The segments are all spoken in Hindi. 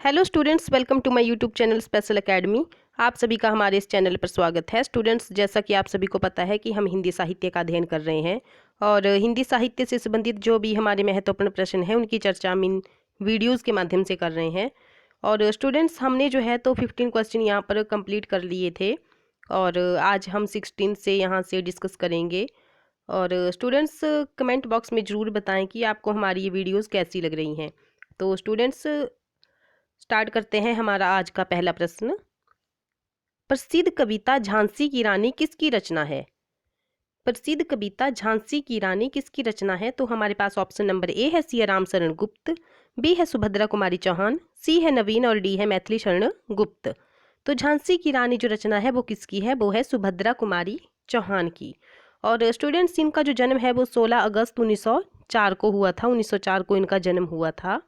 Hello students, welcome to my YouTube channel special academy. आप सभी का हमारे इस चैनल पर स्वागत है। स्टूडेंट्स, जैसा कि आप सभी को पता है कि हम हिंदी साहित्य का अध्ययन कर रहे हैं और हिंदी साहित्य से संबंधित जो भी हमारे महत्वपूर्ण प्रश्न हैं उनकी चर्चा हम इन वीडियोज़ के माध्यम से कर रहे हैं। और स्टूडेंट्स, हमने जो है तो 15 क्वेश्चन यहाँ पर कंप्लीट कर लिए थे और आज हम 16 से यहाँ से डिस्कस करेंगे। और स्टूडेंट्स, कमेंट बॉक्स में ज़रूर बताएं कि आपको हमारी ये वीडियोज़ कैसी लग रही हैं। तो स्टूडेंट्स, स्टार्ट करते हैं हमारा आज का पहला प्रश्न। प्रसिद्ध कविता झांसी की रानी किसकी रचना है? प्रसिद्ध कविता झांसी की रानी किसकी रचना है? तो हमारे पास ऑप्शन नंबर ए है सियाराम शरण गुप्त, बी है सुभद्रा कुमारी चौहान, सी है नवीन और डी है मैथिली शरण गुप्त। तो झांसी की रानी जो रचना है वो किसकी है? वो है सुभद्रा कुमारी चौहान की। और स्टूडेंट्स, इनका जो जन्म है वो 16 अगस्त 1904 को हुआ था। 1904 को इनका जन्म हुआ था।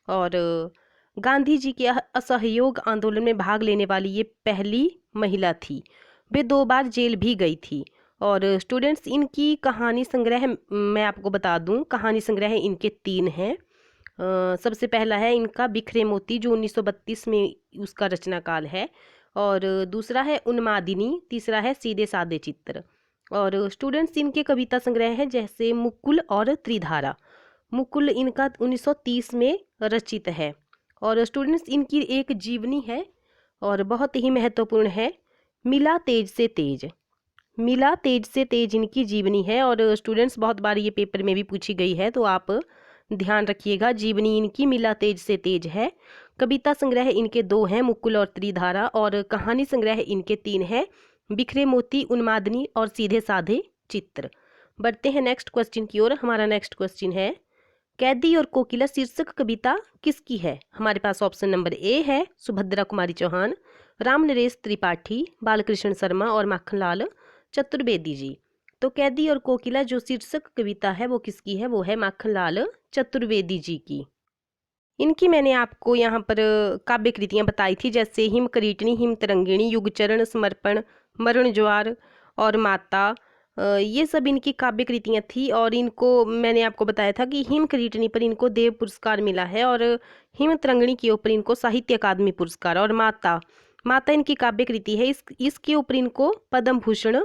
और गांधी जी के असहयोग आंदोलन में भाग लेने वाली ये पहली महिला थी। वे 2 बार जेल भी गई थी। और स्टूडेंट्स, इनकी कहानी संग्रह मैं आपको बता दूं, कहानी संग्रह इनके 3 हैं। सबसे पहला है इनका बिखरे मोती, जो 1932 में उसका रचना काल है। और दूसरा है उन्मादिनी, तीसरा है सीधे साधे चित्र। और स्टूडेंट्स, इनके कविता संग्रह हैं जैसे मुकुल और त्रिधारा। मुकुल इनका 1930 में रचित है। और स्टूडेंट्स, इनकी एक जीवनी है और बहुत ही महत्वपूर्ण है, मिला तेज से तेज। मिला तेज से तेज इनकी जीवनी है। और स्टूडेंट्स, बहुत बार ये पेपर में भी पूछी गई है, तो आप ध्यान रखिएगा। जीवनी इनकी मिला तेज से तेज है। कविता संग्रह इनके 2 हैं, मुकुल और त्रिधारा। और कहानी संग्रह इनके 3 हैं, बिखरे मोती, उन्मादनी और सीधे साधे चित्र। बढ़ते हैं नेक्स्ट क्वेश्चन की ओर। हमारा नेक्स्ट क्वेश्चन है, कैदी और कोकिला शीर्षक कविता किसकी है? हमारे पास ऑप्शन नंबर ए है सुभद्रा कुमारी चौहान, राम नरेश त्रिपाठी, बालकृष्ण शर्मा और माखनलाल चतुर्वेदी जी। तो कैदी और कोकिला जो शीर्षक कविता है वो किसकी है? वो है माखनलाल चतुर्वेदी जी की। इनकी मैंने आपको यहाँ पर काव्य कृतियाँ बताई थी, जैसे हिम करीटनी, हिम तरंगिणी, युगचरण, समर्पण, मरण ज्वार और माता। ये सब इनकी काव्य कृतियाँ थी। और इनको मैंने आपको बताया था कि हिम करीटनी पर इनको देव पुरस्कार मिला है और हिम तरंगिणी के ऊपर इनको साहित्य अकादमी पुरस्कार, और माता माता इनकी काव्य कृति है, इसके ऊपर इनको पद्म भूषण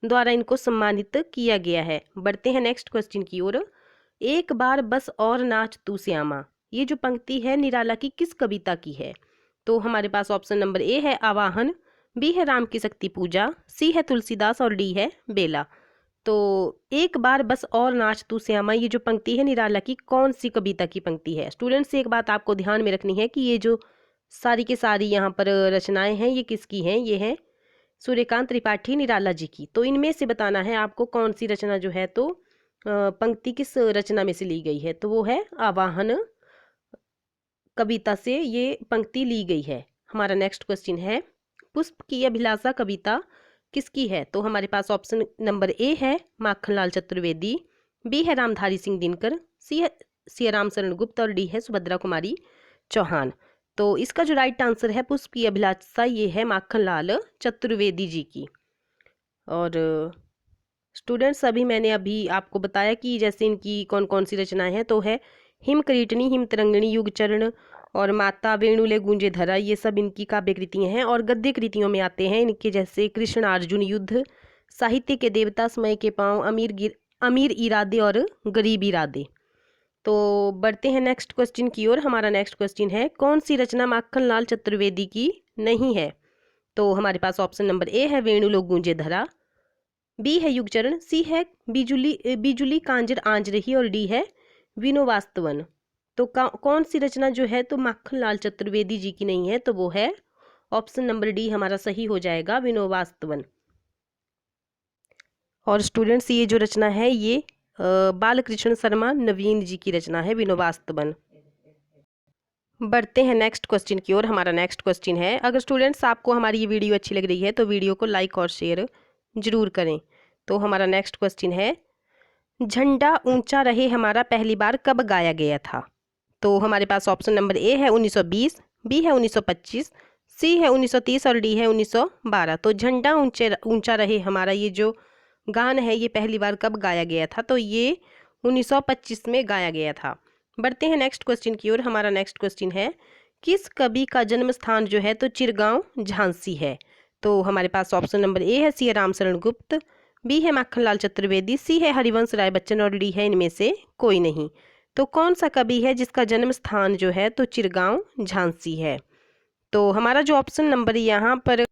द्वारा इनको सम्मानित किया गया है। बढ़ते हैं नेक्स्ट क्वेश्चन की ओर। एक बार बस और नाच तू श्यामा, ये जो पंक्ति है निराला की किस कविता की है? तो हमारे पास ऑप्शन नंबर ए है आवाहन, बी है राम की शक्ति पूजा, सी है तुलसीदास और डी है बेला। तो एक बार बस और नाच तू श्यामा, ये जो पंक्ति है निराला की कौन सी कविता की पंक्ति है? स्टूडेंट्स, एक बात आपको ध्यान में रखनी है कि ये जो सारी के सारी यहाँ पर रचनाएं हैं ये किसकी हैं? ये हैं सूर्यकांत त्रिपाठी, निराला जी की। तो इनमें से बताना है आपको कौन सी रचना जो है तो पंक्ति किस रचना में से ली गई है। तो वो है आवाहन कविता से ये पंक्ति ली गई है। हमारा नेक्स्ट क्वेश्चन है, पुष्प की अभिलाषा कविता किसकी है? तो हमारे पास ऑप्शन नंबर ए है माखनलाल चतुर्वेदी, बी है रामधारी सिंह दिनकर, सी है सियाराम शरण गुप्त और डी है सुभद्रा कुमारी चौहान। तो इसका जो राइट आंसर है पुष्प की अभिलाषा, ये है माखनलाल चतुर्वेदी जी की। और स्टूडेंट्स, मैंने अभी आपको बताया कि जैसे इनकी कौन कौन सी रचनाएं हैं, तो है हिम करीटनी, हिम तरंगिणी, युगचरण और माता, वेणुले गूंजे धरा, ये सब इनकी काव्य कृतियाँ हैं। और गद्य कृतियों में आते हैं इनके जैसे कृष्ण अर्जुन युद्ध, साहित्य के देवता, समय के पाँव, अमीर इरादे और गरीब इरादे। तो बढ़ते हैं नेक्स्ट क्वेश्चन की ओर। हमारा नेक्स्ट क्वेश्चन है, कौन सी रचना माखनलाल चतुर्वेदी की नहीं है? तो हमारे पास ऑप्शन नंबर ए है वेणुलो गूंजे धरा, बी है युगचरण, सी है बिजुली कांजर आंज रही और डी है विनोवास्तवन। तो कौन सी रचना जो है तो माखनलाल चतुर्वेदी जी की नहीं है? तो वो है ऑप्शन नंबर डी हमारा सही हो जाएगा, विनोवास्तवन। और स्टूडेंट्स, ये जो रचना है ये बालकृष्ण शर्मा नवीन जी की रचना है, विनोवास्तवन। बढ़ते हैं नेक्स्ट क्वेश्चन की ओर। हमारा नेक्स्ट क्वेश्चन है, अगर स्टूडेंट्स आपको हमारी ये वीडियो अच्छी लग रही है तो वीडियो को लाइक और शेयर जरूर करें। तो हमारा नेक्स्ट क्वेश्चन है, झंडा ऊंचा रहे हमारा पहली बार कब गाया गया था? तो हमारे पास ऑप्शन नंबर ए है 1920, बी है 1925, सी है 1930 और डी है 1912। तो झंडा ऊंचा रहे हमारा ये जो गान है ये पहली बार कब गाया गया था? तो ये 1925 में गाया गया था। बढ़ते हैं नेक्स्ट क्वेश्चन की ओर। हमारा नेक्स्ट क्वेश्चन है, किस कवि का जन्म स्थान जो है तो चिरगांव झांसी है। तो हमारे पास ऑप्शन नंबर ए है सिया राम शरण गुप्त, बी है माखनलाल चतुर्वेदी, सी है हरिवंश राय बच्चन और डी है इनमें से कोई नहीं। तो कौन सा कवि है जिसका जन्म स्थान जो है तो चिरगांव झांसी है। तो हमारा जो ऑप्शन नंबर यहाँ पर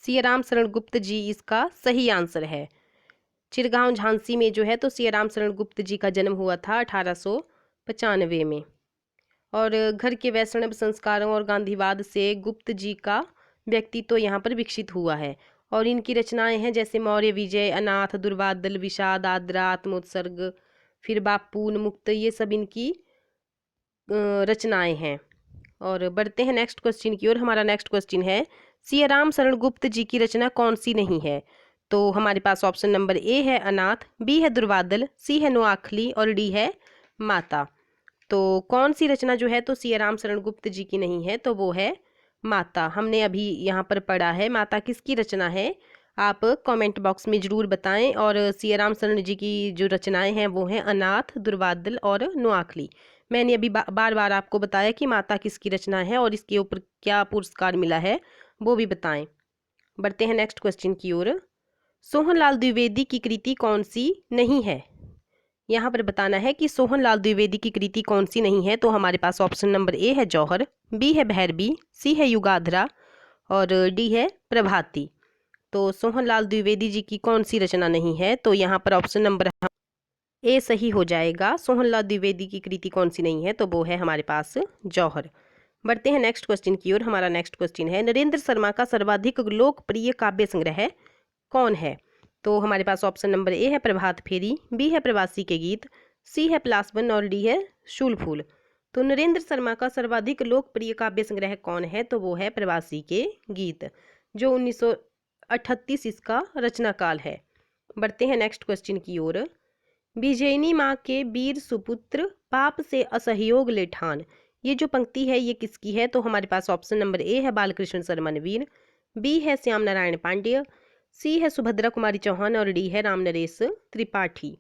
सिया राम शरण गुप्त जी इसका सही आंसर है। चिरगांव झांसी में जो है तो सिया राम शरण गुप्त जी का जन्म हुआ था 1895 में। और घर के वैष्णव संस्कारों और गांधीवाद से गुप्त जी का व्यक्तित्व यहाँ पर विकसित हुआ है। और इनकी रचनाएं हैं जैसे मौर्य विजय, अनाथ, दुर्वादल, विषाद, आद्रा, आत्मोत्सर्ग, फिर बापून मुक्त, ये सब इनकी रचनाएं हैं। और बढ़ते हैं नेक्स्ट क्वेश्चन की ओर। हमारा नेक्स्ट क्वेश्चन है सिया राम शरण गुप्त जी की रचना कौन सी नहीं है। तो हमारे पास ऑप्शन नंबर ए है अनाथ, बी है दुर्वादल, सी है नोआखली और डी है माता। तो कौन सी रचना जो है तो सिया राम शरण गुप्त जी की नहीं है, तो वो है माता। हमने अभी यहाँ पर पढ़ा है माता किसकी रचना है, आप कमेंट बॉक्स में ज़रूर बताएं। और सिया राम शरण जी की जो रचनाएं हैं वो हैं अनाथ, दुर्वादल और नोआखली। मैंने अभी बार बार आपको बताया कि माता किसकी रचना है और इसके ऊपर क्या पुरस्कार मिला है वो भी बताएं। बढ़ते हैं नेक्स्ट क्वेश्चन की ओर। सोहनलाल द्विवेदी की कृति कौन सी नहीं है। यहाँ पर बताना है कि सोहनलाल द्विवेदी की कृति कौन सी नहीं है। तो हमारे पास ऑप्शन नंबर ए है जौहर, बी है भैरवी, सी है युगाधरा और डी है प्रभाती। तो सोहनलाल द्विवेदी जी की कौन सी रचना नहीं है, तो यहाँ पर ऑप्शन नंबर ए सही हो जाएगा। सोहनलाल द्विवेदी की कृति कौन सी नहीं है, तो वो है हमारे पास जौहर। बढ़ते हैं नेक्स्ट क्वेश्चन की ओर। हमारा नेक्स्ट क्वेश्चन है नरेंद्र शर्मा का सर्वाधिक लोकप्रिय काव्य संग्रह कौन है। तो हमारे पास ऑप्शन नंबर ए है प्रभात फेरी, बी है प्रवासी के गीत, सी है पलासवन और डी है शूल फूल। तो नरेंद्र शर्मा का सर्वाधिक लोकप्रिय काव्य संग्रह कौन है, तो वो है प्रवासी के गीत, जो 1938 इसका रचना काल है। बढ़ते हैं नेक्स्ट क्वेश्चन की ओर। विजयिनी माँ के वीर सुपुत्र पाप से असहयोग ले ठान, ये जो पंक्ति है ये किसकी है। तो हमारे पास ऑप्शन नंबर ए है बालकृष्ण शर्मा नवीन, बी है श्याम नारायण पांड्य, सी है सुभद्रा कुमारी चौहान और डी है राम नरेश त्रिपाठी।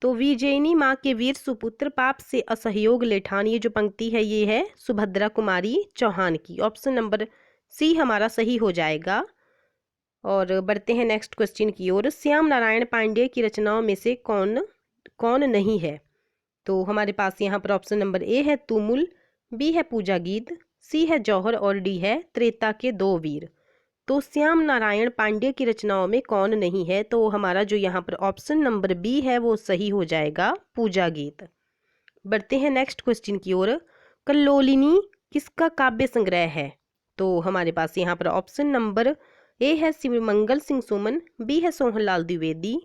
तो विजयिनी माँ के वीर सुपुत्र पाप से असहयोग ले ठान, ये जो पंक्ति है ये है सुभद्रा कुमारी चौहान की। ऑप्शन नंबर सी हमारा सही हो जाएगा। और बढ़ते हैं नेक्स्ट क्वेश्चन की ओर। श्याम नारायण पांड्य की रचनाओं में से कौन कौन नहीं है। तो हमारे पास यहाँ पर ऑप्शन नंबर ए है तुमुल, बी है पूजा गीत, सी है जौहर और डी है त्रेता के दो वीर। तो श्याम नारायण पांड्य की रचनाओं में कौन नहीं है, तो हमारा जो यहाँ पर ऑप्शन नंबर बी है वो सही हो जाएगा, पूजा गीत। बढ़ते हैं नेक्स्ट क्वेश्चन की ओर। कल्लोलिनी किसका काव्य संग्रह है। तो हमारे पास यहाँ पर ऑप्शन नंबर ए है शिवमंगल सिंह सुमन, बी है सोहनलाल द्विवेदी,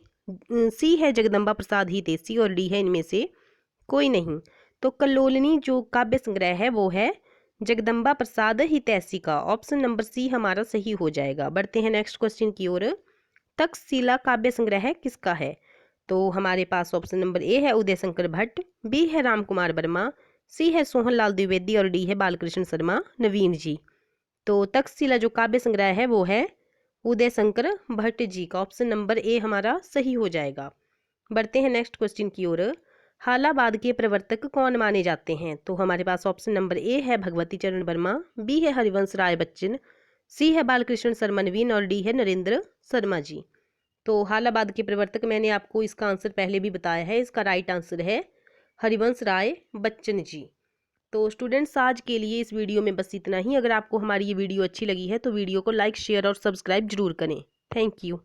सी है जगदम्बा प्रसाद हितैषी और डी है इनमें से कोई नहीं। तो कल्लोलिनी जो काव्य संग्रह है वो है जगदम्बा प्रसाद हितैषी का। ऑप्शन नंबर सी हमारा सही हो जाएगा। बढ़ते हैं नेक्स्ट क्वेश्चन की ओर। तक्षशिला काव्य संग्रह किसका है। तो हमारे पास ऑप्शन नंबर ए है उदय शंकर भट्ट, बी है राम कुमार वर्मा, सी है सोहनलाल द्विवेदी और डी है बालकृष्ण शर्मा नवीन जी। तो तक्षशिला जो काव्य संग्रह है वो है उदय शंकर भट्ट जी का। ऑप्शन नंबर ए हमारा सही हो जाएगा। बढ़ते हैं नेक्स्ट क्वेश्चन की ओर। हालाबाद के प्रवर्तक कौन माने जाते हैं। तो हमारे पास ऑप्शन नंबर ए है भगवती चरण वर्मा, बी है हरिवंश राय बच्चन, सी है बालकृष्ण शर्मा नवीन और डी है नरेंद्र शर्मा जी। तो हालाबाद के प्रवर्तक मैंने आपको इसका आंसर पहले भी बताया है, इसका राइट आंसर है हरिवंश राय बच्चन जी। तो स्टूडेंट्स आज के लिए इस वीडियो में बस इतना ही। अगर आपको हमारी ये वीडियो अच्छी लगी है तो वीडियो को लाइक, शेयर और सब्सक्राइब जरूर करें। Thank you.